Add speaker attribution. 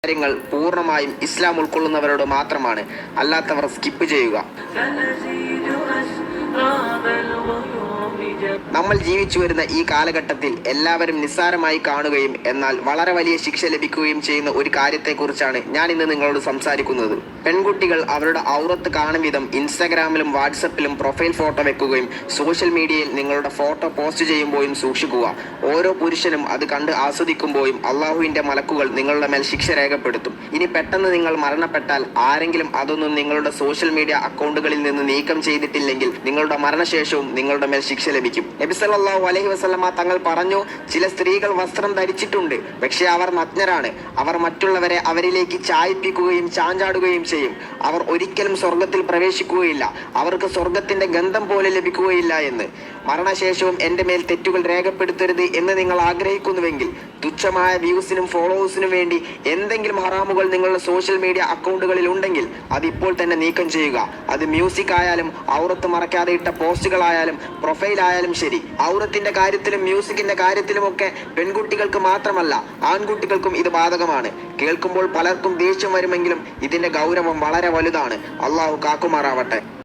Speaker 1: കാര്യങ്ങൾ പൂർണ്ണമായും ഇസ്ലാം ഉൾക്കൊള്ളുന്നവരോട് മാത്രമാണ്. അല്ലാത്തവർ സ്കിപ്പ് ചെയ്യുക. നമ്മൾ ജീവിച്ചു വരുന്ന ഈ കാലഘട്ടത്തിൽ എല്ലാവരും നിസ്സാരമായി കാണുകയും എന്നാൽ വളരെ വലിയ ശിക്ഷ ലഭിക്കുകയും ചെയ്യുന്ന ഒരു കാര്യത്തെക്കുറിച്ചാണ് ഞാൻ ഇന്ന് നിങ്ങളോട് സംസാരിക്കുന്നത്. പെൺകുട്ടികൾ അവരുടെ ഔറത്ത് കാണും വിധം ഇൻസ്റ്റാഗ്രാമിലും വാട്സപ്പിലും പ്രൊഫൈൽ ഫോട്ടോ വെക്കുകയും സോഷ്യൽ മീഡിയയിൽ നിങ്ങളുടെ ഫോട്ടോ പോസ്റ്റ് ചെയ്യുമ്പോഴും സൂക്ഷിക്കുക. ഓരോ പുരുഷനും അത് കണ്ട് ആസ്വദിക്കുമ്പോഴും അള്ളാഹുവിന്റെ മലക്കുകൾ നിങ്ങളുടെ മേൽ ശിക്ഷ രേഖപ്പെടുത്തും. ഇനി പെട്ടെന്ന് നിങ്ങൾ മരണപ്പെട്ടാൽ ആരെങ്കിലും അതൊന്നും നിങ്ങളുടെ സോഷ്യൽ മീഡിയ അക്കൗണ്ടുകളിൽ നിന്ന് നീക്കം ചെയ്തിട്ടില്ലെങ്കിൽ നിങ്ങളുടെ മരണശേഷവും നിങ്ങളുടെ മേൽ ശിക്ഷ ലഭിക്കും. നബി സല്ലല്ലാഹു അലൈഹി വസല്ലമ തങ്ങൾ പറഞ്ഞു, ചില സ്ത്രീകൾ വസ്ത്രം ധരിച്ചിട്ടുണ്ട്, പക്ഷേ അവർ നഗ്നരാണ്. അവർ മറ്റുള്ളവരെ അവരിലേക്ക് ചായ്പിക്കുകയും ചാഞ്ചാടുകയും ചെയ്യും. അവർ ഒരിക്കലും സ്വർഗത്തിൽ പ്രവേശിക്കുകയില്ല. അവർക്ക് സ്വർഗത്തിന്റെ ഗന്ധം പോലെ ലഭിക്കുകയില്ല എന്ന്. മരണശേഷവും എന്റെ മേൽ തെറ്റുകൾ രേഖപ്പെടുത്തരുത് എന്ന് നിങ്ങൾ ആഗ്രഹിക്കുന്നുവെങ്കിൽ തുച്ഛമായ വ്യൂസിനും ഫോളോവേഴ്സിനും വേണ്ടി എന്തെങ്കിലും ഹറാമുകൾ നിങ്ങളുടെ സോഷ്യൽ മീഡിയ അക്കൗണ്ടുകളിൽ ഉണ്ടെങ്കിൽ അത് ഇപ്പോൾ തന്നെ നീക്കം ചെയ്യുക. അത് മ്യൂസിക് ആയാലും ഔറത്ത് മറക്കാതെ ഇട്ട പോസ്റ്റുകളായാലും പ്രൊഫൈൽ ആയാലും ശരി. ഔറത്തിന്റെ കാര്യത്തിലും മ്യൂസിക്കിന്റെ കാര്യത്തിലുമൊക്കെ പെൺകുട്ടികൾക്ക് മാത്രമല്ല ആൺകുട്ടികൾക്കും ഇത് ബാധകമാണ്. കേൾക്കുമ്പോൾ പലർക്കും ദേഷ്യം വരുമെങ്കിലും ഇതിന്റെ ഗൗരവം വളരെ വലുതാണ്. അള്ളാഹു കാക്കുമാറാവട്ടെ.